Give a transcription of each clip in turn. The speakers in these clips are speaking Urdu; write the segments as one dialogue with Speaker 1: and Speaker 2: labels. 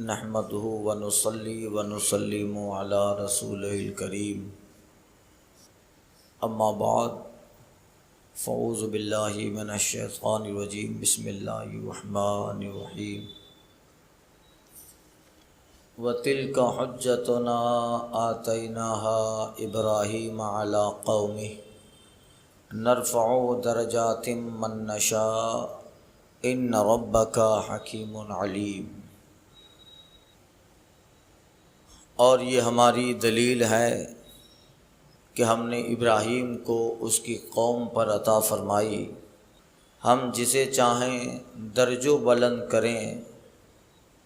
Speaker 1: نحمده ونصلي ونسلم على رسوله الكريم اما بعد فاعوذ باللہ من الشیطان الرجیم بسم اللہ الرحمن الرحیم وَتِلْكَ حُجَّتُنَا آتَيْنَاهَا إِبْرَاهِيمَ عَلَىٰ قَوْمِهِ نَرْفَعُ دَرَجَاتٍ مَّن نَّشَاءُ إِنَّ رَبَّكَ حَكِيمٌ عَلِيمٌ۔ اور یہ ہماری دلیل ہے کہ ہم نے ابراہیم کو اس کی قوم پر عطا فرمائی، ہم جسے چاہیں درجو بلند کریں،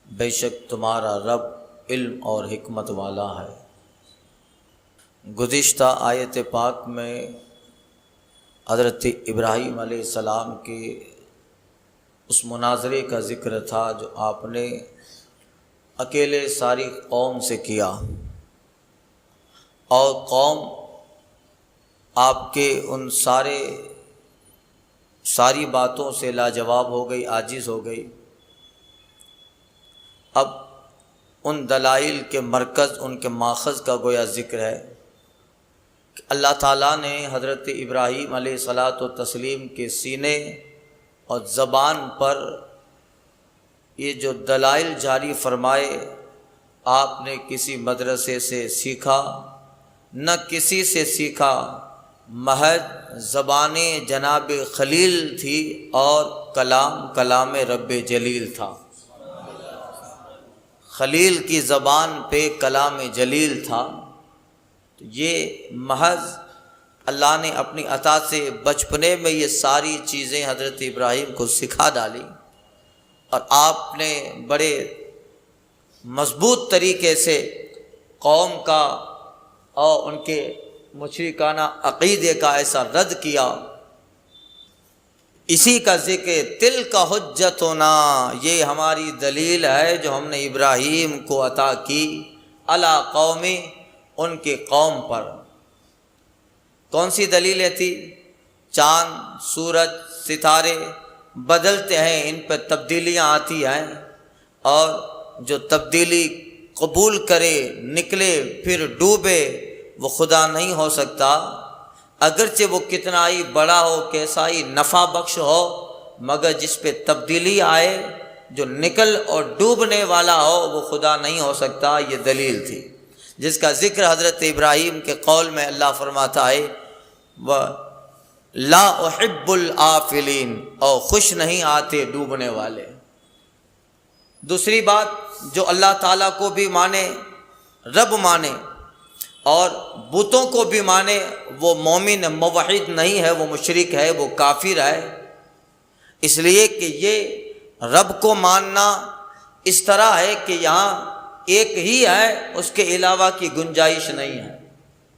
Speaker 1: بے شک تمہارا رب علم اور حکمت والا ہے۔ گزشتہ آیت پاک میں حضرت ابراہیم علیہ السلام کے اس مناظرے کا ذکر تھا جو آپ نے اکیلے ساری قوم سے کیا، اور قوم آپ کے ان ساری باتوں سے لاجواب ہو گئی، عاجز ہو گئی۔ اب ان دلائل کے مرکز، ان کے ماخذ کا گویا ذکر ہے کہ اللہ تعالیٰ نے حضرت ابراہیم علیہ الصلاۃ والتسلیم کے سینے اور زبان پر یہ جو دلائل جاری فرمائے، آپ نے کسی مدرسے سے سیکھا نہ کسی سے سیکھا، محض زبان جناب خلیل تھی اور کلام رب جلیل تھا۔ خلیل کی زبان پہ کلام جلیل تھا، تو یہ محض اللہ نے اپنی عطا سے بچپنے میں یہ ساری چیزیں حضرت ابراہیم کو سکھا ڈالی، اور آپ نے بڑے مضبوط طریقے سے قوم کا اور ان کے مشرکانہ عقیدے کا ایسا رد کیا۔ اسی کا ذکر تلک حجتنا، یہ ہماری دلیل ہے جو ہم نے ابراہیم کو عطا کی، علی قومی، ان کے قوم پر۔ کون سی دلیلیں تھی؟ چاند، سورج، ستارے بدلتے ہیں، ان پہ تبدیلیاں آتی ہیں، اور جو تبدیلی قبول کرے، نکلے، پھر ڈوبے، وہ خدا نہیں ہو سکتا، اگرچہ وہ کتنا ہی بڑا ہو، کیسا ہی نفع بخش ہو، مگر جس پہ تبدیلی آئے، جو نکل اور ڈوبنے والا ہو، وہ خدا نہیں ہو سکتا۔ یہ دلیل تھی جس کا ذکر حضرت ابراہیم کے قول میں اللہ فرماتا ہے لا احب الآفلین، اور خوش نہیں آتے ڈوبنے والے۔ دوسری بات، جو اللہ تعالیٰ کو بھی مانے، رب مانے، اور بتوں کو بھی مانے، وہ مومن موحد نہیں ہے، وہ مشرک ہے، وہ کافر ہے۔ اس لیے کہ یہ رب کو ماننا اس طرح ہے کہ یہاں ایک ہی ہے، اس کے علاوہ کی گنجائش نہیں ہے،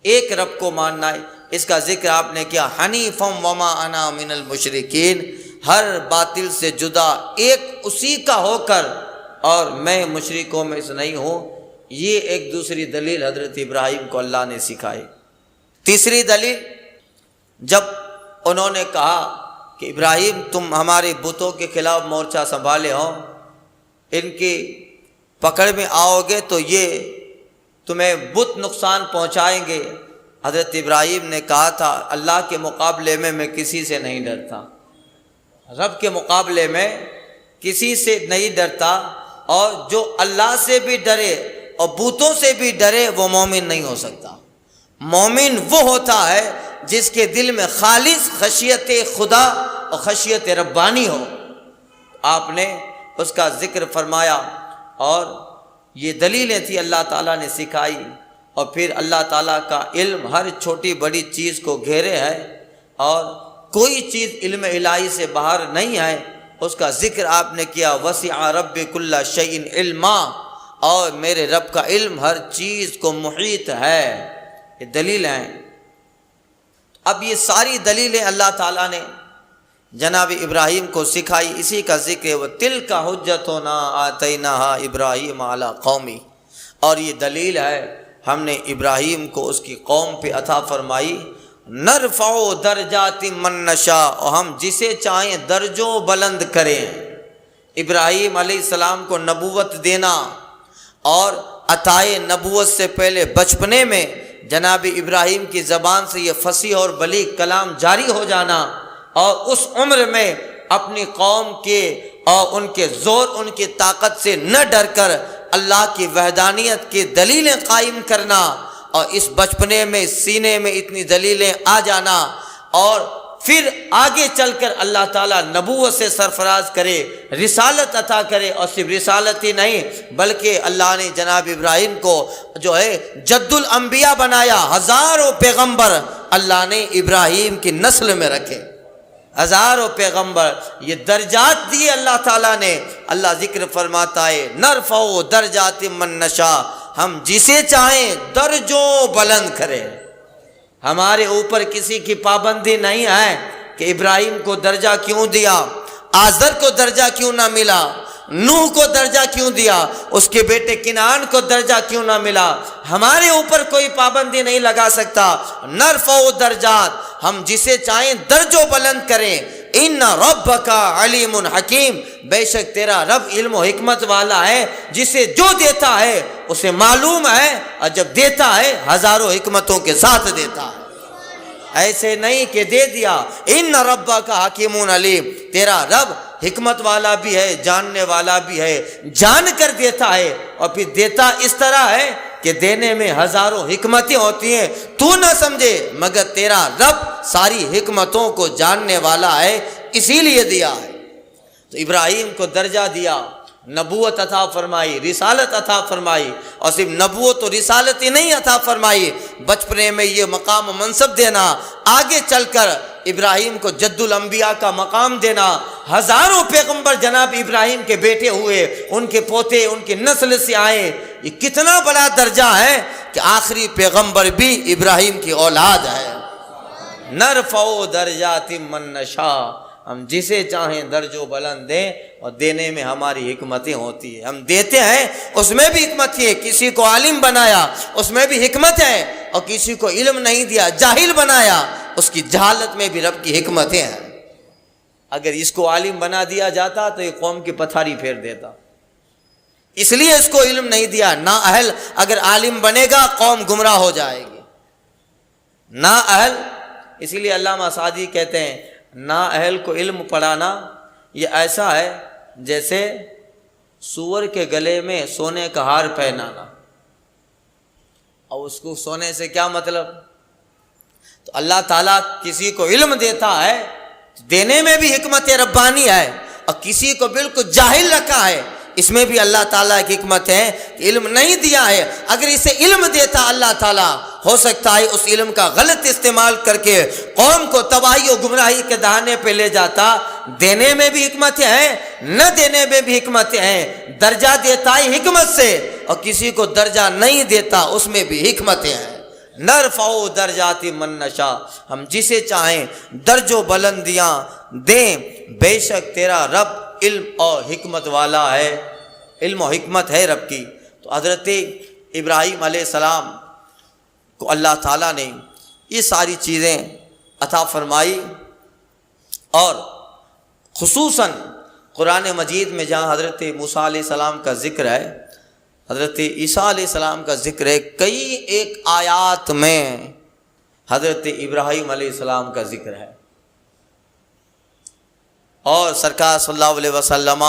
Speaker 1: ایک رب کو ماننا ہے۔ اس کا ذکر آپ نے کیا، حنیفم وما انا من المشرکین، ہر باطل سے جدا ایک اسی کا ہو کر، اور میں مشرکوں میں سے نہیں ہوں۔ یہ ایک دوسری دلیل حضرت ابراہیم کو اللہ نے سکھائی۔ تیسری دلیل، جب انہوں نے کہا کہ ابراہیم تم ہمارے بتوں کے خلاف مورچہ سنبھالے ہو، ان کی پکڑ میں آؤ گے تو یہ تمہیں بت نقصان پہنچائیں گے۔ حضرت ابراہیم نے کہا تھا اللہ کے مقابلے میں کسی سے نہیں ڈرتا، رب کے مقابلے میں کسی سے نہیں ڈرتا، اور جو اللہ سے بھی ڈرے اور بتوں سے بھی ڈرے وہ مومن نہیں ہو سکتا۔ مومن وہ ہوتا ہے جس کے دل میں خالص خشیت خدا اور خشیت ربانی ہو۔ آپ نے اس کا ذکر فرمایا، اور یہ دلیلیں تھی اللہ تعالیٰ نے سکھائی۔ اور پھر اللہ تعالیٰ کا علم ہر چھوٹی بڑی چیز کو گھیرے ہے، اور کوئی چیز علم الہی سے باہر نہیں ہے۔ اس کا ذکر آپ نے کیا، وسع رب کل شیء علما، اور میرے رب کا علم ہر چیز کو محیط ہے۔ یہ دلیل ہیں۔ اب یہ ساری دلیلیں اللہ تعالیٰ نے جناب ابراہیم کو سکھائی، اسی کا ذکر وَتِلْكَ حُجَّتُنَا آتَيْنَاهَا إِبْرَاهِيمَ عَلَىٰ قَوْمِهِ، اور یہ دلیل ہے ہم نے ابراہیم کو اس کی قوم پہ عطا فرمائی۔ نرفع درجات من نشاء، اور ہم جسے چاہیں درجوں بلند کریں۔ ابراہیم علیہ السلام کو نبوت دینا اور عطائے نبوت سے پہلے بچپنے میں جناب ابراہیم کی زبان سے یہ فصیح اور بلیغ کلام جاری ہو جانا، اور اس عمر میں اپنی قوم کے اور ان کے زور، ان کی طاقت سے نہ ڈر کر اللہ کی وحدانیت کی دلیلیں قائم کرنا، اور اس بچپنے میں سینے میں اتنی دلیلیں آ جانا، اور پھر آگے چل کر اللہ تعالیٰ نبوت سے سرفراز کرے، رسالت عطا کرے، اور صرف رسالت ہی نہیں بلکہ اللہ نے جناب ابراہیم کو جو ہے جد الانبیاء بنایا، ہزاروں پیغمبر اللہ نے ابراہیم کی نسل میں رکھے، ہزاروں پیغمبر، یہ درجات دیے اللہ تعالیٰ نے۔ اللہ ذکر فرماتا ہے نرفع درجات من نشاء، ہم جسے چاہیں درجوں بلند کریں۔ ہمارے اوپر کسی کی پابندی نہیں ہے کہ ابراہیم کو درجہ کیوں دیا، آزر کو درجہ کیوں نہ ملا، نوح کو درجہ کیوں دیا، اس کے بیٹے کنعان کو درجہ کیوں نہ ملا۔ ہمارے اوپر کوئی پابندی نہیں لگا سکتا۔ نرفع درجات، ہم جسے چاہیں درجوں بلند کریں۔ ان ربک علیم حکیم، بے شک تیرا رب علم و حکمت والا ہے، جسے جو دیتا ہے اسے معلوم ہے، اور جب دیتا ہے ہزاروں حکمتوں کے ساتھ دیتا ہے، ایسے نہیں کہ دے دیا۔ ان ربک حکیم علیم، تیرا رب حکمت والا بھی ہے، جاننے والا بھی ہے، جان کر دیتا ہے، اور پھر دیتا اس طرح ہے کہ دینے میں ہزاروں حکمتیں ہوتی ہیں، تو نہ سمجھے، مگر تیرا رب ساری حکمتوں کو جاننے والا ہے، اسی لیے دیا ہے۔ تو ابراہیم کو درجہ دیا، نبوت عطا فرمائی، رسالت عطا فرمائی، اور صرف نبوت و رسالت ہی نہیں عطا فرمائی، بچپنے میں یہ مقام و منصب دینا، آگے چل کر ابراہیم کو جد الانبیاء کا مقام دینا، ہزاروں پیغمبر جناب ابراہیم کے بیٹے ہوئے، ان کے پوتے ان کی نسل سے آئے۔ یہ کتنا بڑا درجہ ہے کہ آخری پیغمبر بھی ابراہیم کی اولاد ہے۔ نرفع درجات من نشاء، ہم جسے چاہیں درجوں بلند دیں، اور دینے میں ہماری حکمتیں ہوتی ہیں، ہم دیتے ہیں اس میں بھی حکمت ہے۔ کسی کو عالم بنایا اس میں بھی حکمت ہے، اور کسی کو علم نہیں دیا، جاہل بنایا، اس کی جہالت میں بھی رب کی حکمتیں ہیں۔ اگر اس کو عالم بنا دیا جاتا تو یہ قوم کی پتھاری پھیر دیتا، اس لیے اس کو علم نہیں دیا۔ نااہل اگر عالم بنے گا قوم گمراہ ہو جائے گی، نااہل۔ اسی لیے علامہ سعدی کہتے ہیں نااہل کو علم پڑھانا یہ ایسا ہے جیسے سور کے گلے میں سونے کا ہار پہنانا، اور اس کو سونے سے کیا مطلب؟ تو اللہ تعالیٰ کسی کو علم دیتا ہے، دینے میں بھی حکمت ربانی ہے، اور کسی کو بالکل جاہل رکھا ہے، اس میں بھی اللہ تعالیٰ کی حکمت ہے کہ علم نہیں دیا ہے۔ اگر اسے علم دیتا اللہ تعالیٰ، ہو سکتا ہے اس علم کا غلط استعمال کر کے قوم کو تباہی و گمراہی کے دہانے پہ لے جاتا۔ دینے میں بھی حکمتیں ہیں، نہ دینے میں بھی حکمتیں ہیں۔ درجہ دیتا ہے حکمت سے، اور کسی کو درجہ نہیں دیتا اس میں بھی حکمتیں ہیں۔ نرفع درجات من نشاء، ہم جسے چاہیں درجوں بلندیاں دیں، بے شک تیرا رب علم اور حکمت والا ہے، علم و حکمت ہے رب کی۔ تو حضرت ابراہیم علیہ السلام کو اللہ تعالیٰ نے یہ ساری چیزیں عطا فرمائی، اور خصوصاً قرآن مجید میں جہاں حضرت موسیٰ علیہ السلام کا ذکر ہے، حضرت عیسیٰ علیہ السلام کا ذکر ہے، کئی ایک آیات میں حضرت ابراہیم علیہ السلام کا ذکر ہے، اور سرکار صلی اللہ علیہ وسلم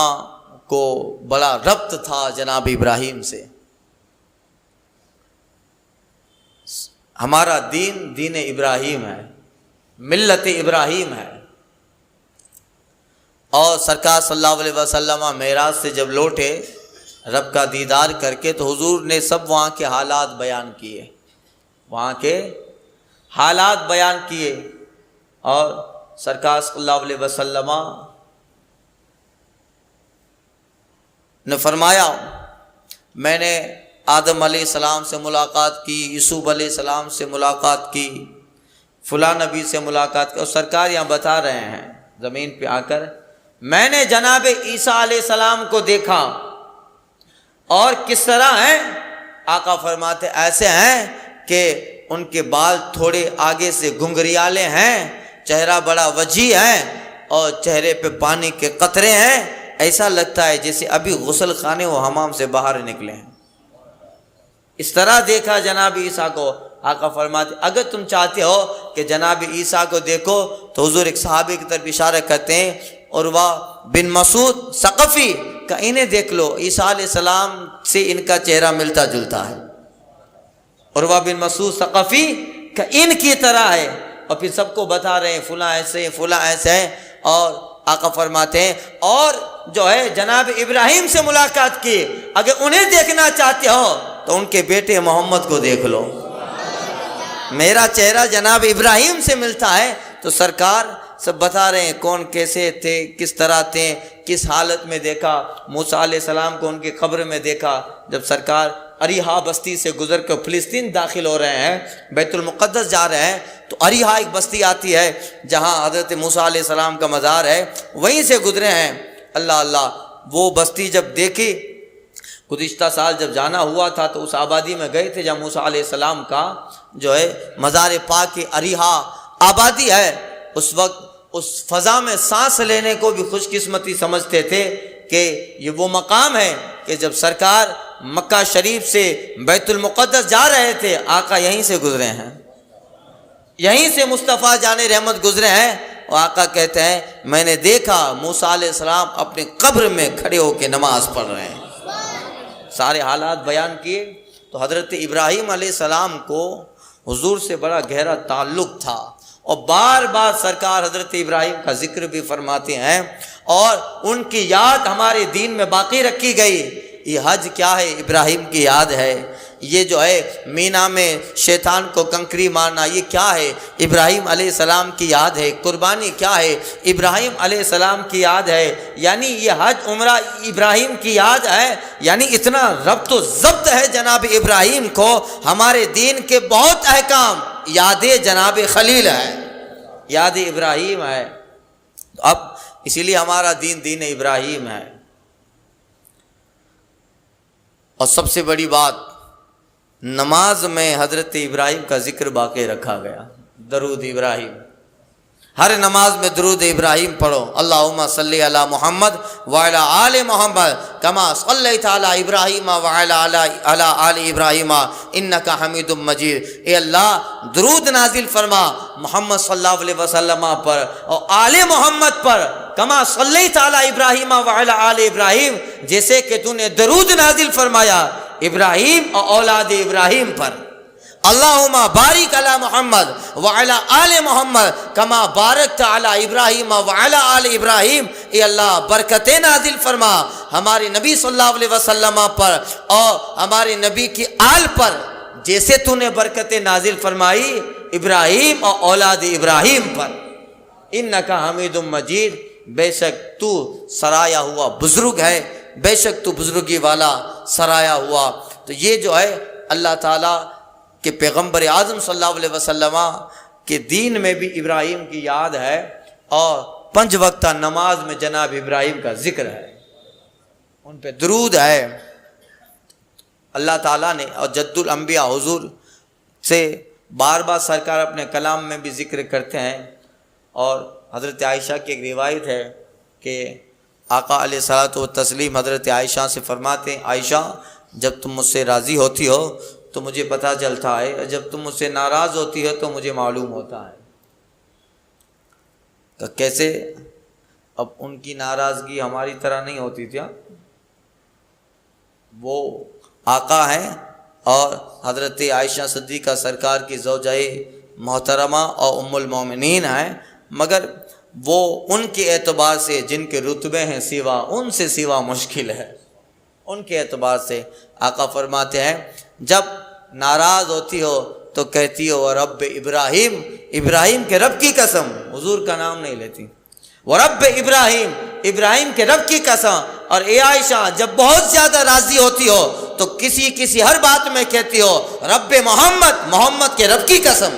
Speaker 1: کو بڑا ربط تھا جناب ابراہیم سے۔ ہمارا دین دین ابراہیم ہے، ملت ابراہیم ہے، اور سرکار صلی اللہ علیہ وسلم معراج سے جب لوٹے رب کا دیدار کر کے، تو حضور نے سب وہاں کے حالات بیان کیے، وہاں کے حالات بیان کیے، اور سرکار صلی اللہ علیہ وسلم نے فرمایا میں نے آدم علیہ السلام سے ملاقات کی، یوسف علیہ السلام سے ملاقات کی، فلاں نبی سے ملاقات کی، اور سرکار یہاں بتا رہے ہیں زمین پہ آ کر میں نے جناب عیسیٰ علیہ السلام کو دیکھا، اور کس طرح ہیں؟ آقا فرماتے ایسے ہیں کہ ان کے بال تھوڑے آگے سے گھنگریالے ہیں، چہرہ بڑا وجیح ہے، اور چہرے پہ پانی کے قطرے ہیں، ایسا لگتا ہے جیسے ابھی غسل خانے و حمام سے باہر نکلے ہیں۔ اس طرح دیکھا جناب عیسیٰ کو. آقا فرماتے اگر تم چاہتے ہو کہ جناب عیسیٰ کو دیکھو تو حضور ایک صحابی کی طرف اشارہ کرتے ہیں، عروہ بن مسعود ثقفی کا، انہیں دیکھ لو، عیسیٰ علیہ السلام سے ان کا چہرہ ملتا جلتا ہے. عروہ بن مسعود ثقفی کا ان کی طرح ہے، اور پھر سب کو بتا رہے ہیں فلاں ایسے ہیں فلاں ایسے ہیں. اور آقا فرماتے ہیں اور جو ہے جناب ابراہیم سے ملاقات کی، اگر انہیں دیکھنا چاہتے ہو تو ان کے بیٹے محمد کو دیکھ لو، میرا چہرہ جناب ابراہیم سے ملتا ہے. تو سرکار سب بتا رہے ہیں کون کیسے تھے، کس طرح تھے، کس حالت میں دیکھا. موسیٰ علیہ السلام کو ان کی قبر میں دیکھا جب سرکار اریحا بستی سے گزر کر فلسطین داخل ہو رہے ہیں، بیت المقدس جا رہے ہیں، تو اریحا ایک بستی آتی ہے جہاں حضرت موسیٰ علیہ السلام کا مزار ہے، وہیں سے گزرے ہیں. اللہ اللہ، وہ بستی جب دیکھی، گزشتہ سال جب جانا ہوا تھا تو اس آبادی میں گئے تھے جہاں موسیٰ علیہ السلام کا جو ہے مزار پاک کی اریحا آبادی ہے. اس وقت اس فضا میں سانس لینے کو بھی خوش قسمتی سمجھتے تھے کہ یہ وہ مقام ہے کہ جب سرکار مکہ شریف سے بیت المقدس جا رہے تھے، آقا یہیں سے گزرے ہیں، یہیں سے مصطفیٰ جان رحمت گزرے ہیں. اور آقا کہتے ہیں میں نے دیکھا موسیٰ علیہ السلام اپنے قبر میں کھڑے ہو کے نماز پڑھ رہے ہیں. سارے حالات بیان کیے. تو حضرت ابراہیم علیہ السلام کو حضور سے بڑا گہرا تعلق تھا، اور بار بار سرکار حضرت ابراہیم کا ذکر بھی فرماتے ہیں، اور ان کی یاد ہمارے دین میں باقی رکھی گئی. یہ حج کیا ہے؟ ابراہیم کی یاد ہے. یہ جو ہے مینا میں شیطان کو کنکری مارنا، یہ کیا ہے؟ ابراہیم علیہ السلام کی یاد ہے. قربانی کیا ہے؟ ابراہیم علیہ السلام کی یاد ہے. یعنی یہ حج عمرہ ابراہیم کی یاد ہے. یعنی اتنا ربط و ضبط ہے جناب ابراہیم کو. ہمارے دین کے بہت احکام یاد جناب خلیل ہے، یاد ابراہیم ہے. اب اسی لیے ہمارا دین دین ابراہیم ہے. اور سب سے بڑی بات، نماز میں حضرت ابراہیم کا ذکر باقی رکھا گیا. درود ابراہیم، ہر نماز میں درود ابراہیم پڑھو. اللہم صلی علی محمد وعلی آل محمد کما صلیت علی ابراہیم وعلی آل ابراہیم انک حمید مجید. اے اللہ درود نازل فرما محمد صلی اللہ علیہ وسلم پر اور آل محمد پر، کما صلیت علی ابراہیم وعلی آل ابراہیم، جیسے کہ تو نے درود نازل فرمایا ابراہیم اور اولاد ابراہیم پر. اللہم بارک علی محمد وعلی آل محمد کما بارکت علی ابراہیم وعلی آل ابراہیم. اے اللہ برکتیں نازل فرما ہمارے نبی صلی اللہ علیہ وسلم پر اور ہمارے نبی کی آل پر، جیسے تو نے برکتیں نازل فرمائی ابراہیم اور اولاد ابراہیم پر. انک حمید مجید، بے شک تو سرایا ہوا بزرگ ہے، بے شک تو بزرگی والا سرایا ہوا. تو یہ جو ہے اللہ تعالیٰ کہ پیغمبر اعظم صلی اللہ علیہ وسلم کے دین میں بھی ابراہیم کی یاد ہے، اور 5 وقتہ نماز میں جناب ابراہیم کا ذکر ہے، ان پہ درود ہے. اللہ تعالیٰ نے اور جد الانبیاء حضور سے بار بار سرکار اپنے کلام میں بھی ذکر کرتے ہیں. اور حضرت عائشہ کی ایک روایت ہے کہ آقا علیہ الصلوۃ والتسلیم حضرت عائشہ سے فرماتے ہیں، عائشہ جب تم مجھ سے راضی ہوتی ہو تو مجھے پتہ چلتا ہے، اور جب تم مجھ سے ناراض ہوتی ہے تو مجھے معلوم ہوتا ہے. کہ کیسے؟ اب ان کی ناراضگی ہماری طرح نہیں ہوتی تھی. وہ آقا ہیں اور حضرت عائشہ صدیقہ سرکار کی زوجہ محترمہ اور ام المومنین ہیں، مگر وہ ان کے اعتبار سے جن کے رتبے ہیں سوا ان سے سوا مشکل ہے. ان کے اعتبار سے آقا فرماتے ہیں جب ناراض ہوتی ہو تو کہتی ہو رب ابراہیم، ابراہیم کے رب کی قسم، حضور کا نام نہیں لیتی، ورب ابراہیم، ابراہیم کے رب کی قسم. اور اے عائشہ جب بہت زیادہ راضی ہوتی ہو تو کسی ہر بات میں کہتی ہو رب محمد، محمد کے رب کی قسم،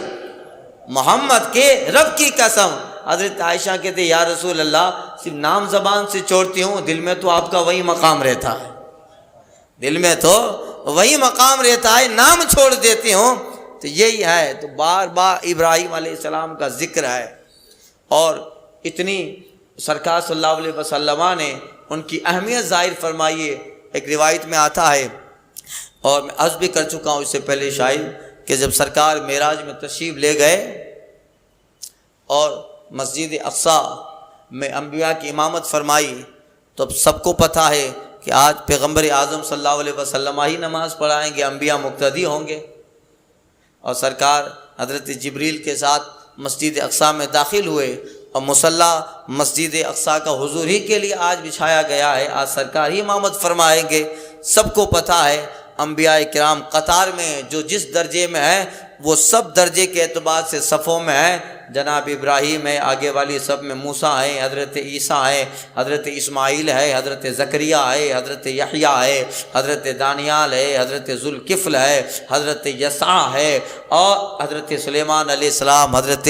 Speaker 1: محمد کے رب کی قسم. حضرت عائشہ کہتے یا رسول اللہ صرف نام زبان سے چھوڑتی ہوں، دل میں تو آپ کا وہی مقام رہتا ہے، دل میں تو وہی مقام رہتا ہے، نام چھوڑ دیتی ہوں. تو یہی ہے. تو بار بار ابراہیم علیہ السلام کا ذکر ہے، اور اتنی سرکار صلی اللہ علیہ وسلم نے ان کی اہمیت ظاہر فرمائی ہے. ایک روایت میں آتا ہے اور میں عرض بھی کر چکا ہوں اس سے پہلے شاید کہ جب سرکار معراج میں تشریف لے گئے اور مسجد اقصی میں انبیاء کی امامت فرمائی تو اب سب کو پتہ ہے کہ آج پیغمبر اعظم صلی اللہ علیہ وسلم ہی نماز پڑھائیں گے، انبیاء مقتدی ہوں گے، اور سرکار حضرت جبریل کے ساتھ مسجد اقصی میں داخل ہوئے اور مصلی مسجد اقصی کا حضور ہی کے لیے آج بچھایا گیا ہے، آج سرکار ہی امامت فرمائیں گے۔ سب کو پتہ ہے انبیاء کرام قطار میں جو جس درجے میں ہیں وہ سب درجے کے اعتبار سے صفوں میں ہیں۔ جناب ابراہیم ہے، آگے والی سب میں موسیٰ ہے، حضرت عیسیٰ ہے، حضرت اسماعیل ہے، حضرت زکریا ہے، حضرت یحییٰ ہے، حضرت دانیال ہے، حضرت ذوالکفل ہے، حضرت یسع ہے، اور حضرت سلیمان علیہ السلام، حضرت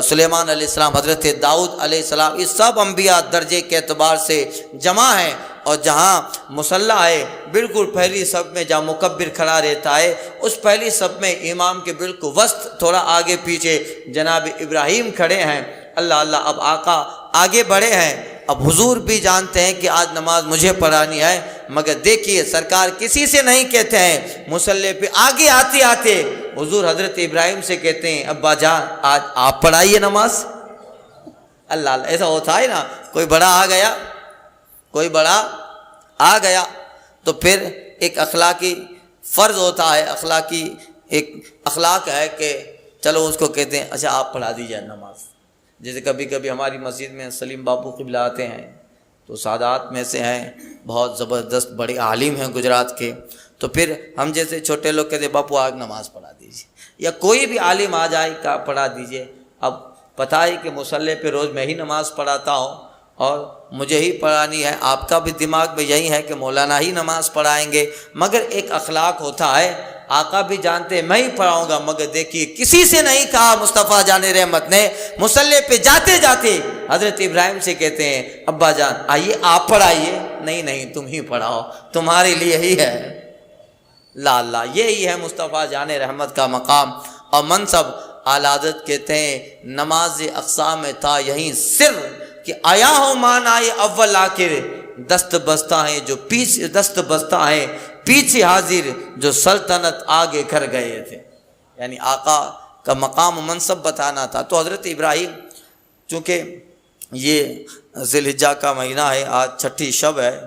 Speaker 1: سلیمان علیہ السلام، حضرت داؤد علیہ السلام، یہ سب انبیاء درجے کے اعتبار سے جمع ہیں۔ اور جہاں مصلی ہے بالکل پہلی صف میں جہاں مکبر کھڑا رہتا ہے، اس پہلی صف میں امام کے بالکل وسط تھوڑا آگے پیچھے جناب ابراہیم کھڑے ہیں۔ اللہ اللہ، اب آقا آگے بڑھے ہیں، اب حضور بھی جانتے ہیں کہ آج نماز مجھے پڑھانی ہے، مگر دیکھیے سرکار کسی سے نہیں کہتے ہیں، مصلی پہ آگے آتے آتے حضور حضرت ابراہیم سے کہتے ہیں ابا جان آج آپ پڑھائیے نماز۔ اللہ اللہ، ایسا ہوتا ہے نا، کوئی بڑا آ گیا، کوئی بڑا آ گیا تو پھر ایک اخلاقی فرض ہوتا ہے، اخلاقی ایک اخلاق ہے کہ چلو اس کو کہتے ہیں اچھا آپ پڑھا دیجیے نماز۔ جیسے کبھی کبھی ہماری مسجد میں سلیم باپو قبلہ آتے ہیں تو سادات میں سے ہیں، بہت زبردست بڑے عالم ہیں گجرات کے، تو پھر ہم جیسے چھوٹے لوگ کہتے ہیں باپو آج نماز پڑھا دیجیے، یا کوئی بھی عالم آ جائے کہ پڑھا دیجیے۔ اب پتہ ہے کہ مصلی پہ روز میں ہی نماز پڑھاتا ہوں اور مجھے ہی پڑھانی ہے، آپ کا بھی دماغ میں یہی ہے کہ مولانا ہی نماز پڑھائیں گے، مگر ایک اخلاق ہوتا ہے، آقا بھی جانتے ہیں میں ہی پڑھاؤں گا، مگر دیکھیے کسی سے نہیں کہا مصطفیٰ جان رحمت نے، مصلی پہ جاتے جاتے حضرت ابراہیم سے کہتے ہیں ابا جان آئیے آپ پڑھائیے، نہیں نہیں تم ہی پڑھاؤ، تمہارے لیے ہی ہے۔ لا اللہ، یہی ہے مصطفیٰ جان رحمت کا مقام اور منصب۔ اعلیٰ حضرت کہتے ہیں نماز اقصی میں تھا یہیں سر کہ آیا ہو معنی اول آخر، دست بستہ ہیں جو پیچھے، دست بستہ ہیں پیچھے حاضر جو سلطنت آگے کر گئے تھے، یعنی آقا کا مقام و منصب بتانا تھا۔ تو حضرت ابراہیم، چونکہ یہ ذی الحجہ کا مہینہ ہے، آج چھٹی شب ہے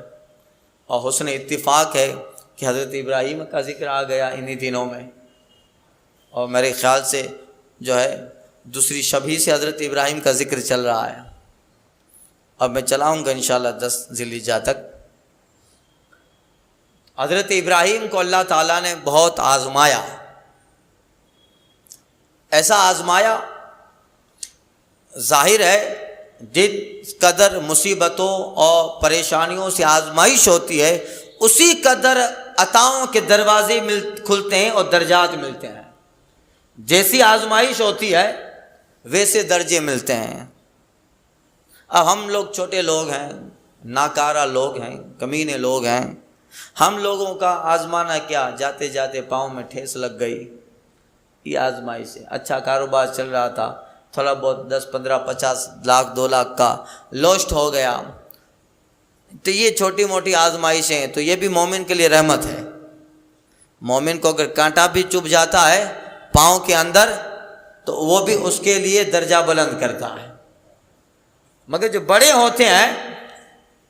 Speaker 1: اور حسن اتفاق ہے کہ حضرت ابراہیم کا ذکر آ گیا انہی دنوں میں، اور میرے خیال سے جو ہے دوسری شب ہی سے حضرت ابراہیم کا ذکر چل رہا ہے۔ اب میں چلاؤں گا انشاءاللہ 10 ذی الحجہ تک۔ حضرت ابراہیم کو اللہ تعالیٰ نے بہت آزمایا، ایسا آزمایا، ظاہر ہے جس قدر مصیبتوں اور پریشانیوں سے آزمائش ہوتی ہے اسی قدر عطاؤں کے دروازے کھلتے ہیں اور درجات ملتے ہیں۔ جیسی آزمائش ہوتی ہے ویسے درجے ملتے ہیں۔ اب ہم لوگ چھوٹے لوگ ہیں، ناکارہ لوگ ہیں، کمینے لوگ ہیں، ہم لوگوں کا آزمانا کیا، جاتے جاتے پاؤں میں ٹھیس لگ گئی، یہ آزمائش ہے۔ اچھا کاروبار چل رہا تھا، تھوڑا بہت 10 15 50 لاکھ 2 لاکھ کا لوسٹ ہو گیا، تو یہ چھوٹی موٹی آزمائشیں ہیں، تو یہ بھی مومن کے لیے رحمت ہے۔ مومن کو اگر کانٹا بھی چبھ جاتا ہے پاؤں کے اندر تو وہ بھی اس کے لیے درجہ بلند کرتا ہے، مگر جو بڑے ہوتے ہیں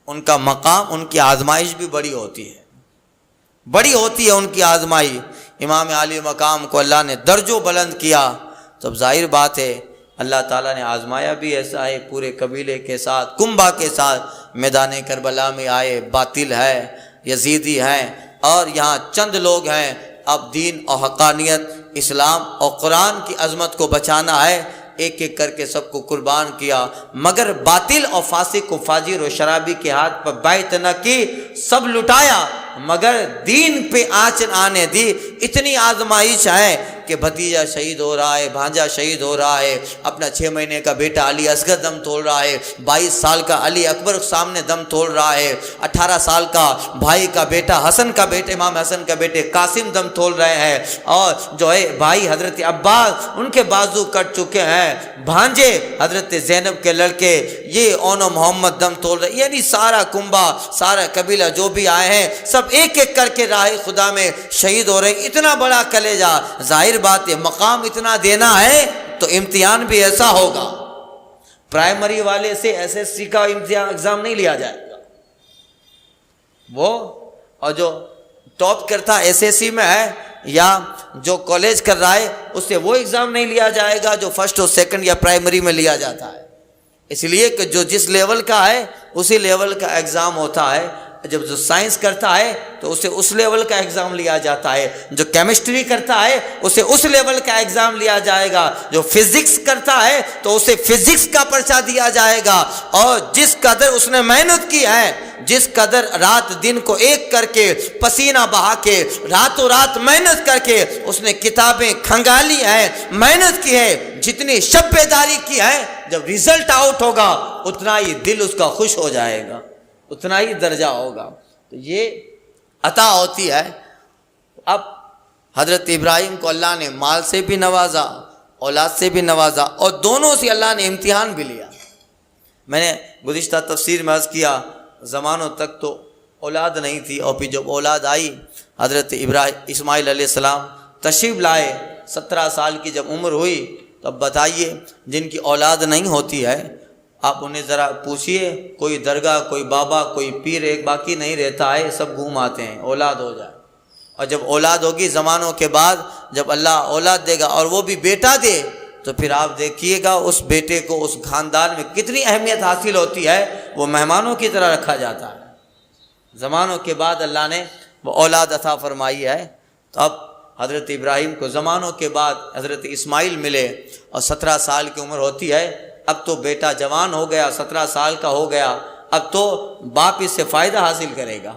Speaker 1: ان کا مقام، ان کی آزمائش بھی بڑی ہوتی ہے، بڑی ہوتی ہے ان کی آزمائش۔ امام عالی مقام کو اللہ نے درجوں بلند کیا، تو ظاہر بات ہے اللہ تعالیٰ نے آزمایا بھی ایسا ہے، پورے قبیلے کے ساتھ، کنبہ کے ساتھ میدان کربلا میں آئے، باطل ہے، یزیدی ہیں، اور یہاں چند لوگ ہیں۔ اب دین اور حقانیت، اسلام اور قرآن کی عظمت کو بچانا ہے، ایک ایک کر کے سب کو قربان کیا، مگر باطل اور فاسق و فاجر و شرابی کے ہاتھ پر بیعت نہ کی، سب لٹایا، مگر دین پہ آنچ آنے دی۔ اتنی آزمائش ہے کہ کہ بھتیجا شہید ہو رہا ہے، بھانجا شہید ہو رہا ہے، اپنا 6 مہینے کا بیٹا علی اصغر دم توڑ رہا ہے، 22 سال کا علی اکبر سامنے دم توڑ رہا ہے، 18 سال کا بھائی کا بیٹا حسن کا بیٹے امام حسن کا بیٹے قاسم دم توڑ رہے ہیں، اور جو ہے بھائی حضرت عباس ان کے بازو کٹ چکے ہیں، بھانجے حضرت زینب کے لڑکے یہ اون و محمد دم توڑ رہے، یعنی سارا کنبہ سارا قبیلہ جو بھی آئے ہیں سب ایک ایک کر کے راہ خدا میں شہید ہو رہے ہیں۔ اتنا بڑا کلیجہ، ظاہر بات ہے مقام اتنا دینا ہے تو امتحان بھی ایسا ہوگا۔ پرائمری والے سے ایس ایس سی کا ایگزام نہیں لیا جائے گا، وہ اور جو ٹاپ کرتا ایس ایس سی میں ہے یا جو کالج کر رہا ہے اس سے وہ ایگزام نہیں لیا جائے گا جو فرسٹ اور سیکنڈ یا پرائمری میں لیا جاتا ہے، اس لیے کہ جو جس لیول کا ہے اسی لیول کا ایگزام ہوتا ہے۔ جب جو سائنس کرتا ہے تو اسے اس لیول کا ایگزام لیا جاتا ہے، جو کیمسٹری کرتا ہے اسے اس لیول کا ایگزام لیا جائے گا، جو فزکس کرتا ہے تو اسے فزکس کا پرچہ دیا جائے گا، اور جس قدر اس نے محنت کی ہے، جس قدر رات دن کو ایک کر کے پسینہ بہا کے راتوں رات محنت کر کے اس نے کتابیں کھنگالی ہیں، محنت کی ہے، جتنی شب بیداری کی ہے، جب ریزلٹ آؤٹ ہوگا اتنا ہی دل اس کا خوش ہو جائے گا، اتنا ہی درجہ ہوگا۔ تو یہ عطا ہوتی ہے۔ اب حضرت ابراہیم کو اللہ نے مال سے بھی نوازا، اولاد سے بھی نوازا، اور دونوں سے اللہ نے امتحان بھی لیا۔ میں نے گزشتہ تفسیر میں عرض کیا زمانوں تک تو اولاد نہیں تھی، اور پھر جب اولاد آئی حضرت اسماعیل علیہ السلام تشریف لائے، 17 سال کی جب عمر ہوئی تو اب بتائیے جن کی اولاد نہیں ہوتی ہے آپ انہیں ذرا پوچھئے، کوئی درگاہ کوئی بابا کوئی پیر ایک باقی نہیں رہتا ہے، سب گھوم آتے ہیں اولاد ہو جائے، اور جب اولاد ہوگی زمانوں کے بعد جب اللہ اولاد دے گا اور وہ بھی بیٹا دے تو پھر آپ دیکھیے گا اس بیٹے کو اس خاندان میں کتنی اہمیت حاصل ہوتی ہے، وہ مہمانوں کی طرح رکھا جاتا ہے۔ زمانوں کے بعد اللہ نے وہ اولاد عطا فرمائی ہے۔ تو اب حضرت ابراہیم کو زمانوں کے بعد حضرت اسماعیل ملے اور 17 سال کی عمر ہوتی ہے، اب تو بیٹا جوان ہو گیا، 17 سال کا ہو گیا، اب تو باپ اس سے فائدہ حاصل کرے گا،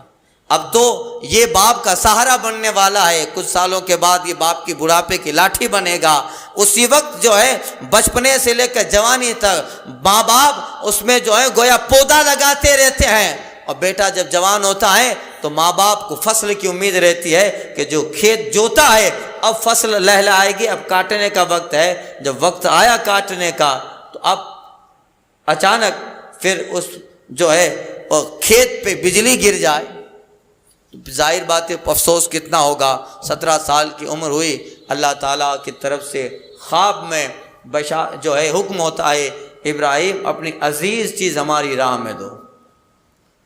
Speaker 1: اب تو یہ باپ کا سہارا بننے والا ہے، کچھ سالوں کے بعد یہ باپ کی بڑھاپے کی لاٹھی بنے گا۔ اسی وقت جو ہے بچپنے سے لے کر جوانی تک ماں باپ اس میں جو ہے گویا پودا لگاتے رہتے ہیں، اور بیٹا جب جوان ہوتا ہے تو ماں باپ کو فصل کی امید رہتی ہے کہ جو کھیت جوتا ہے اب فصل لہلائے گی، اب کاٹنے کا وقت ہے۔ جب وقت آیا کاٹنے کا تو اب اچانک پھر اس جو ہے کھیت پہ بجلی گر جائے، ظاہر بات ہے افسوس کتنا ہوگا۔ 17 سال کی عمر ہوئی، اللہ تعالیٰ کی طرف سے خواب میں جو ہے حکم ہوتا ہے ابراہیم اپنی عزیز چیز ہماری راہ میں دو۔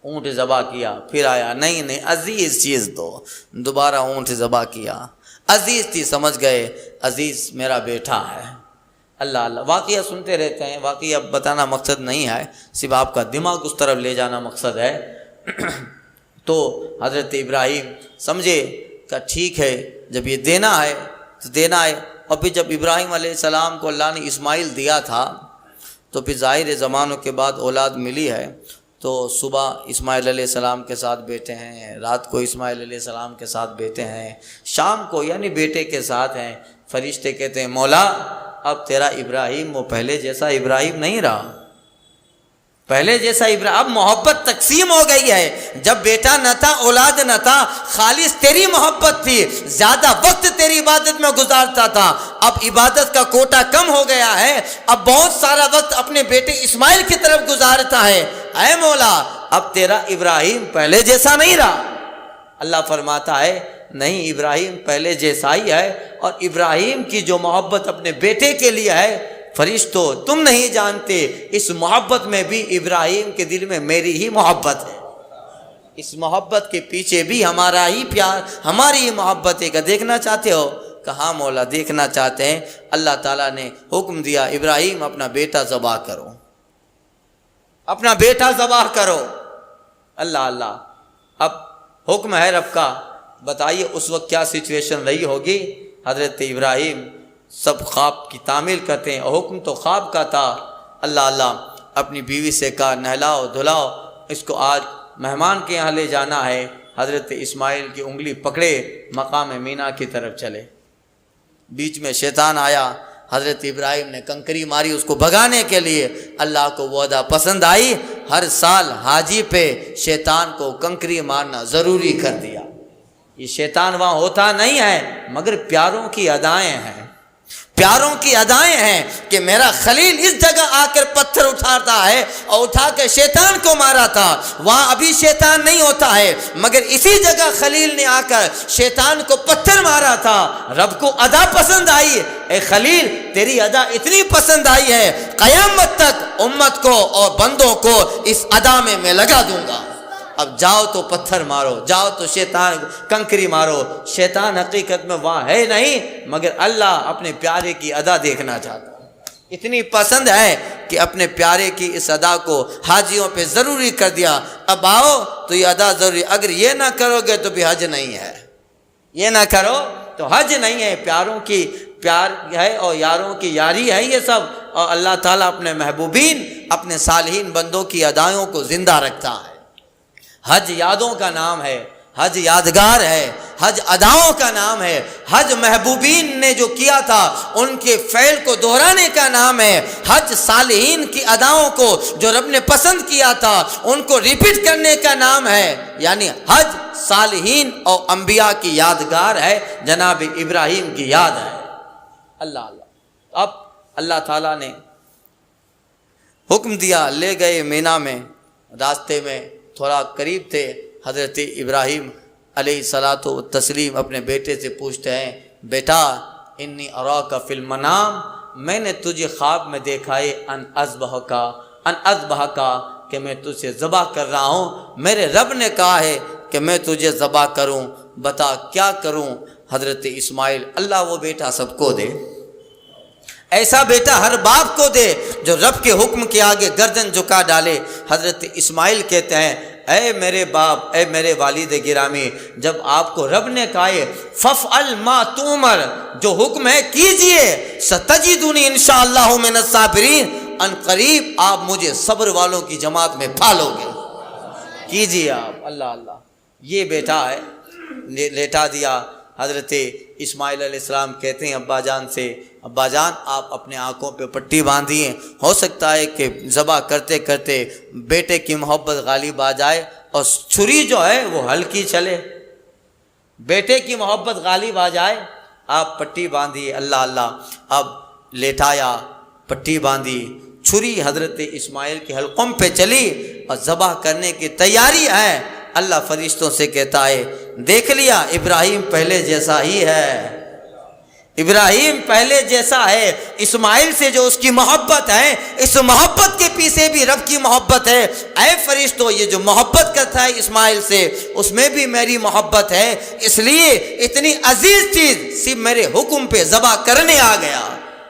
Speaker 1: اونٹ ذبح کیا، پھر آیا نہیں عزیز چیز دو، دوبارہ اونٹ ذبح کیا، عزیز تھی، سمجھ گئے عزیز میرا بیٹا ہے۔ اللہ اللہ واقعہ سنتے رہتے ہیں، واقعہ بتانا مقصد نہیں ہے، صرف آپ کا دماغ اس طرف لے جانا مقصد ہے۔ تو حضرت ابراہیم سمجھے کہ ٹھیک ہے جب یہ دینا ہے تو دینا ہے، اور پھر جب ابراہیم علیہ السلام کو اللہ نے اسماعیل دیا تھا تو پھر ظاہر زمانوں کے بعد اولاد ملی ہے، تو صبح اسماعیل علیہ السلام کے ساتھ بیٹھے ہیں، رات کو اسماعیل علیہ السلام کے ساتھ بیٹھے ہیں، شام کو یعنی بیٹے کے ساتھ ہیں۔ فرشتے کہتے ہیں مولا اب تیرا ابراہیم وہ پہلے جیسا ابراہیم نہیں رہا، پہلے جیسا ابراہیم، اب محبت تقسیم ہو گئی ہے، جب بیٹا نہ تھا اولاد نہ تھا، خالص تیری محبت تھی، زیادہ وقت تیری عبادت میں گزارتا تھا، اب عبادت کا کوٹا کم ہو گیا ہے، اب بہت سارا وقت اپنے بیٹے اسماعیل کی طرف گزارتا ہے، اے مولا اب تیرا ابراہیم پہلے جیسا نہیں رہا۔ اللہ فرماتا ہے نہیں، ابراہیم پہلے جیسا ہی ہے، اور ابراہیم کی جو محبت اپنے بیٹے کے لیے ہے فرشتوں تم نہیں جانتے، اس محبت میں بھی ابراہیم کے دل میں میری ہی محبت ہے، اس محبت کے پیچھے بھی ہمارا ہی پیار، ہماری ہی محبت ہے۔ کہ دیکھنا چاہتے ہو؟ کہاں مولا دیکھنا چاہتے ہیں۔ اللہ تعالیٰ نے حکم دیا ابراہیم اپنا بیٹا ذبح کرو، اپنا بیٹا ذبح کرو۔ اللہ اللہ، اب حکم ہے رب کا، بتائیے اس وقت کیا سچویشن رہی ہوگی۔ حضرت ابراہیم سب خواب کی تعمیل کرتے ہیں، اور حکم تو خواب کا تھا۔ اللہ اللہ، اپنی بیوی سے کہا نہلاؤ دھلاؤ، اس کو آج مہمان کے یہاں لے جانا ہے۔ حضرت اسماعیل کی انگلی پکڑے مقام مینا کی طرف چلے، بیچ میں شیطان آیا، حضرت ابراہیم نے کنکری ماری اس کو بھگانے کے لیے۔ اللہ کو وہ ادا پسند آئی، ہر سال حاجی پہ شیطان کو کنکری مارنا ضروری کر دیا۔ یہ شیطان وہاں ہوتا نہیں ہے، مگر پیاروں کی ادائیں ہیں، پیاروں کی ادائیں ہیں کہ میرا خلیل اس جگہ آ کر پتھر اٹھاتا ہے اور اٹھا کے شیطان کو مارا تھا، وہاں ابھی شیطان نہیں ہوتا ہے، مگر اسی جگہ خلیل نے آ کر شیطان کو پتھر مارا تھا۔ رب کو ادا پسند آئی، اے خلیل تیری ادا اتنی پسند آئی ہے، قیامت تک امت کو اور بندوں کو اس ادا میں لگا دوں گا۔ اب جاؤ تو پتھر مارو، جاؤ تو شیطان کنکری مارو۔ شیطان حقیقت میں وہاں ہے نہیں، مگر اللہ اپنے پیارے کی ادا دیکھنا چاہتا ہے۔ اتنی پسند ہے کہ اپنے پیارے کی اس ادا کو حاجیوں پہ ضروری کر دیا۔ اب آؤ تو یہ ادا ضروری، اگر یہ نہ کرو گے تو بھی حج نہیں ہے، یہ نہ کرو تو حج نہیں ہے۔ پیاروں کی پیار ہے اور یاروں کی یاری ہے یہ سب، اور اللہ تعالیٰ اپنے محبوبین، اپنے صالحین بندوں کی ادائیوں کو زندہ رکھتا ہے۔ حج یادوں کا نام ہے، حج یادگار ہے، حج اداؤں کا نام ہے، حج محبوبین نے جو کیا تھا ان کے فعل کو دہرانے کا نام ہے، حج صالحین کی اداؤں کو جو رب نے پسند کیا تھا ان کو ریپیٹ کرنے کا نام ہے، یعنی حج صالحین اور انبیاء کی یادگار ہے، جناب ابراہیم کی یاد ہے۔ اللہ اللہ۔ اب اللہ تعالیٰ نے حکم دیا، لے گئے مینا میں، راستے میں تھوڑا قریب تھے، حضرت ابراہیم علیہ الصلاۃ والتسلیم اپنے بیٹے سے پوچھتے ہیں، بیٹا انی اراک فی المنام، میں نے تجھے خواب میں دیکھا ہے، ان اذبحک کہ میں تجھے ذبح کر رہا ہوں، میرے رب نے کہا ہے کہ میں تجھے ذبح کروں، بتا کیا کروں؟ حضرت اسماعیل، اللہ وہ بیٹا سب کو دے، ایسا بیٹا ہر باپ کو دے جو رب کے حکم کے آگے گردن جھکا ڈالے۔ حضرت اسماعیل کہتے ہیں، اے میرے باپ، اے میرے والد گرامی، جب آپ کو رب نے کہا ہے فَافْعَلْ مَا تُؤْمَرْ، جو حکم ہے کیجئے، سَتَجِدُنِي انشاءاللہ من الصابرین، ان قریب آپ مجھے صبر والوں کی جماعت میں پالو گے، کیجئے آپ۔ اللہ اللہ، یہ بیٹا ہے، لیٹا دیا۔ حضرت اسماعیل علیہ السلام کہتے ہیں ابا جان سے، ابا جان آپ اپنے آنکھوں پہ پٹی باندھیے، ہو سکتا ہے کہ ذبح کرتے کرتے بیٹے کی محبت غالب آ جائے اور چھری جو ہے وہ ہلکی چلے، بیٹے کی محبت غالب آ جائے، آپ پٹی باندھیے۔ اللہ اللہ، اب لیٹایا، پٹی باندھی، چھری حضرت اسماعیل کے حلقوم پہ چلی اور ذبح کرنے کی تیاری ہے۔ اللہ فرشتوں سے کہتا ہے، دیکھ لیا ابراہیم پہلے جیسا ہی ہے، ابراہیم پہلے جیسا ہے، اسماعیل سے جو اس کی محبت ہے، اس محبت کے پیچھے بھی رب کی محبت ہے۔ اے فرشتوں، یہ جو محبت کرتا ہے اسماعیل سے، اس میں بھی میری محبت ہے، اس لیے اتنی عزیز چیز صرف میرے حکم پہ ذبح کرنے آ گیا۔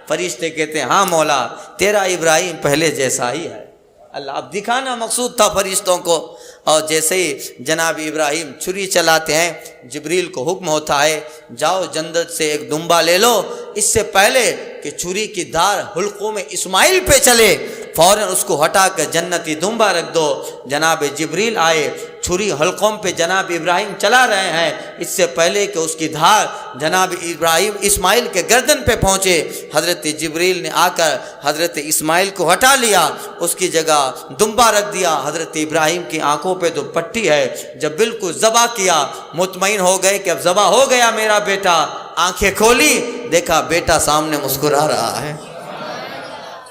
Speaker 1: فرشتے کہتے ہیں، ہاں مولا تیرا ابراہیم پہلے جیسا ہی ہے۔ اللہ، اب دکھانا مقصود تھا فرشتوں کو۔ اور جیسے ہی جناب ابراہیم چھری چلاتے ہیں، جبریل کو حکم ہوتا ہے، جاؤ جنت سے ایک دمبا لے لو۔ اس سے پہلے کہ چھری کی دھار حلقوں میں اسماعیل پہ چلے، فوراً اس کو ہٹا کر جنتی دمبا رکھ دو۔ جناب جبریل آئے، چھری حلقوں پہ جناب ابراہیم چلا رہے ہیں، اس سے پہلے کہ اس کی دھار جناب ابراہیم اسماعیل کے گردن پہ پہنچے، حضرت جبریل نے آ کر حضرت اسماعیل کو ہٹا لیا، اس کی جگہ دمبا رکھ دیا۔ حضرت ابراہیم کی آنکھوں پہ تو پٹی ہے، جب بالکل ذبح کیا، مطمئن ہو گئے کہ اب ذبح ہو گیا میرا بیٹا، آنکھیں کھولی، دیکھا بیٹا سامنے مسکرا رہا ہے۔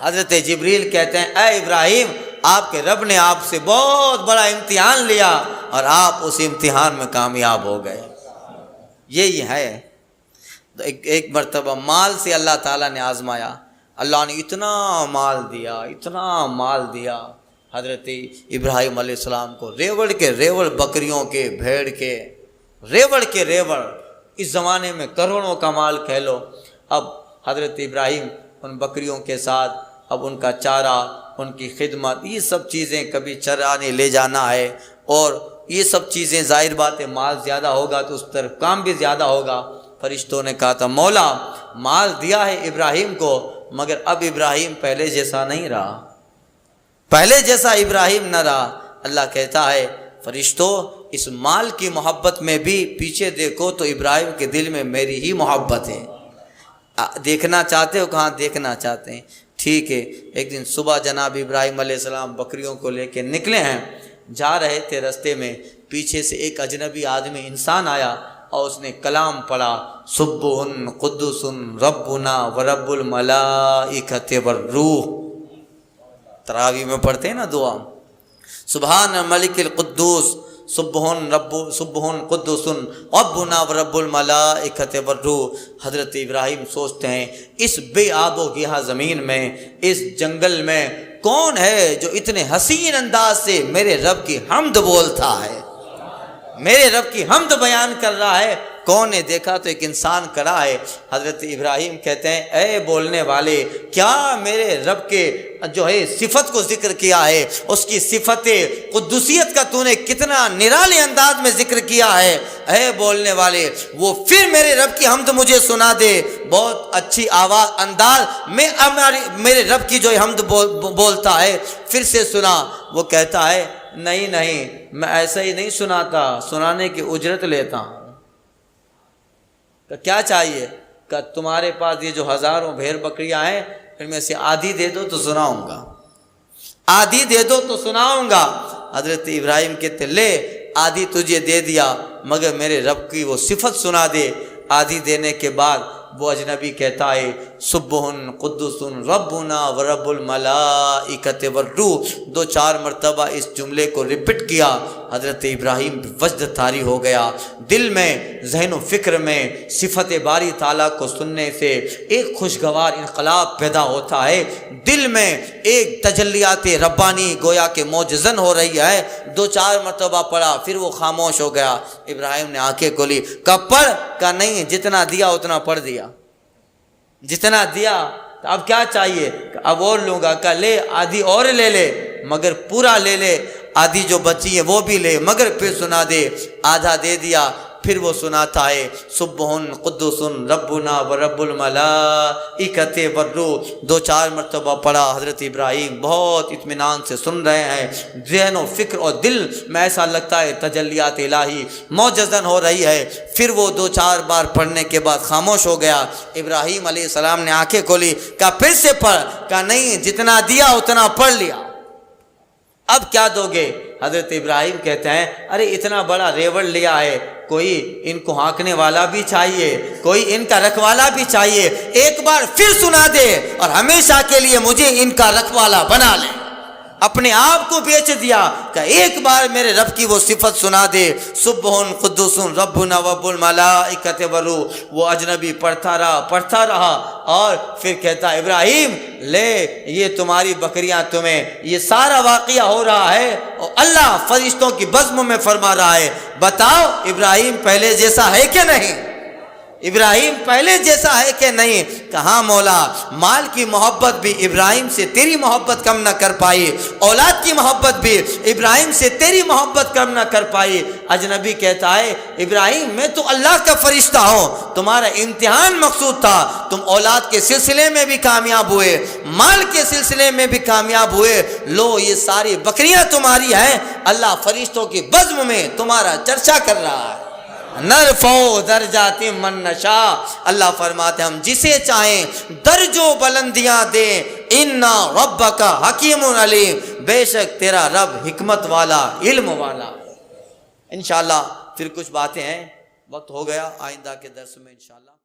Speaker 1: حضرت جبریل کہتے ہیں، اے ابراہیم، آپ کے رب نے آپ سے بہت بڑا امتحان لیا اور آپ اس امتحان میں کامیاب ہو گئے۔ یہی ہے، ایک مرتبہ مال سے اللہ تعالیٰ نے آزمایا، اللہ نے اتنا مال دیا، اتنا مال دیا حضرت ابراہیم علیہ السلام کو، ریوڑ کے ریوڑ بکریوں کے، بھیڑ کے ریوڑ کے ریوڑ، اس زمانے میں کروڑوں کا مال کہہ لو۔ اب حضرت ابراہیم ان بکریوں کے ساتھ، اب ان کا چارہ، ان کی خدمت، یہ سب چیزیں، کبھی چرانے لے جانا ہے، اور یہ سب چیزیں، ظاہر بات ہے مال زیادہ ہوگا تو اس طرف کام بھی زیادہ ہوگا۔ فرشتوں نے کہا تھا، مولا مال دیا ہے ابراہیم کو، مگر اب ابراہیم پہلے جیسا نہیں رہا، پہلے جیسا ابراہیم نہ رہا۔ اللہ کہتا ہے، فرشتوں اس مال کی محبت میں بھی پیچھے دیکھو تو ابراہیم کے دل میں میری ہی محبت ہے، دیکھنا چاہتے ہو؟ کہاں دیکھنا چاہتے ہیں؟ ٹھیک ہے۔ ایک دن صبح جناب ابراہیم علیہ السلام بکریوں کو لے کے نکلے ہیں، جا رہے تھے، رستے میں پیچھے سے ایک اجنبی آدمی انسان آیا اور اس نے کلام پڑھا، سبح قدوس ربنا ورب الملائکۃ والروح۔ تراویح میں پڑھتے ہیں نا دعا، سبحان ملک القدوس سبح قدوس ربنا ورب الملائکۃ والروح۔ حضرت ابراہیم سوچتے ہیں اس بے آب و گیا زمین میں، اس جنگل میں کون ہے جو اتنے حسین انداز سے میرے رب کی حمد بولتا ہے، میرے رب کی حمد بیان کر رہا ہے؟ کون نے دیکھا تو ایک انسان کھڑا ہے۔ حضرت ابراہیم کہتے ہیں اے بولنے والے، کیا میرے رب کے جو ہے صفت کو ذکر کیا ہے، اس کی صفت قدوسیت کا تو نے کتنا نرالے انداز میں ذکر کیا ہے؟ اے بولنے والے، وہ پھر میرے رب کی حمد مجھے سنا دے، بہت اچھی آواز انداز میں میرے رب کی جو حمد بولتا ہے پھر سے سنا۔ وہ کہتا ہے نہیں میں ایسا ہی نہیں سناتا، سنانے کی اجرت لیتا ہوں۔ کہ کیا چاہیے؟ کہ تمہارے پاس یہ جو ہزاروں بھیڑ بکریاں ہیں ان میں سے آدھی دے دو تو سناؤں گا، آدھی دے دو تو سناؤں گا۔ حضرت ابراہیم کہتے لے آدھی تجھے دے دیا، مگر میرے رب کی وہ صفت سنا دے۔ آدھی دینے کے بعد وہ اجنبی کہتا ہے سبح قدوس ربنا ورب الملائکۃ والروح، 2-4 مرتبہ اس جملے کو ریپٹ کیا۔ حضرت ابراہیم وجد طاری ہو گیا، دل میں ذہن و فکر میں صفت باری تعالیٰ کو سننے سے ایک خوشگوار انقلاب پیدا ہوتا ہے، دل میں ایک تجلیات ربانی گویا کہ معجزن ہو رہی ہے۔ 2-4 مرتبہ پڑھا، پھر وہ خاموش ہو گیا۔ ابراہیم نے آنکھیں کھولی، کہا پڑھ، کہا نہیں، جتنا دیا اتنا پڑھ دیا، جتنا دیا۔ اب کیا چاہیے؟ اب اور لوں گا۔ کہا لے آدھی اور لے لے، مگر پورا لے لے، آدھی جو بچی ہے وہ بھی لے، مگر پھر سنا دے۔ آدھا دے دیا، پھر وہ سناتا ہے سبح قدوس ربنا ورب الملائکۃ والروح۔ 2-4 مرتبہ پڑھا۔ حضرت ابراہیم بہت اطمینان سے سن رہے ہیں، ذہن و فکر اور دل میں ایسا لگتا ہے تجلیات الہی معجزن ہو رہی ہے۔ پھر وہ 2-4 بار پڑھنے کے بعد خاموش ہو گیا۔ ابراہیم علیہ السلام نے آنکھیں کھولی، کہا پھر سے پڑھ، کہا نہیں، جتنا دیا اتنا پڑھ لیا، اب کیا دو گے؟ حضرت ابراہیم کہتے ہیں ارے اتنا بڑا ریوڑ لیا ہے، کوئی ان کو ہانکنے والا بھی چاہیے، کوئی ان کا رکھوالا بھی چاہیے، ایک بار پھر سنا دے اور ہمیشہ کے لیے مجھے ان کا رکھوالا بنا لے۔ اپنے آپ کو بیچ دیا کہ ایک بار میرے رب کی وہ صفت سنا دے، سبح قدوس ربنا ورب الملائکۃ والروح۔ وہ اجنبی پڑھتا رہا اور پھر کہتا ابراہیم لے یہ تمہاری بکریاں تمہیں، یہ سارا واقعہ ہو رہا ہے اور اللہ فرشتوں کی بزم میں فرما رہا ہے، بتاؤ ابراہیم پہلے جیسا ہے کہ نہیں؟ ابراہیم پہلے جیسا ہے کہ نہیں؟ کہاں مولا، مال کی محبت بھی ابراہیم سے تیری محبت کم نہ کر پائی، اولاد کی محبت بھی ابراہیم سے تیری محبت کم نہ کر پائی۔ اجنبی کہتا ہے ابراہیم میں تو اللہ کا فرشتہ ہوں، تمہارا امتحان مقصود تھا، تم اولاد کے سلسلے میں بھی کامیاب ہوئے، مال کے سلسلے میں بھی کامیاب ہوئے، لو یہ ساری بکریاں تمہاری ہیں، اللہ فرشتوں کی بزم میں تمہارا چرچا کر رہا ہے۔ نرفع درجات من نشاء، اللہ فرماتے ہم جسے چاہیں درج و بلندیاں دیں، انا ربک حکیم علیم، بے شک تیرا رب حکمت والا علم والا۔ انشاءاللہ پھر کچھ باتیں ہیں، وقت ہو گیا، آئندہ کے درس میں انشاءاللہ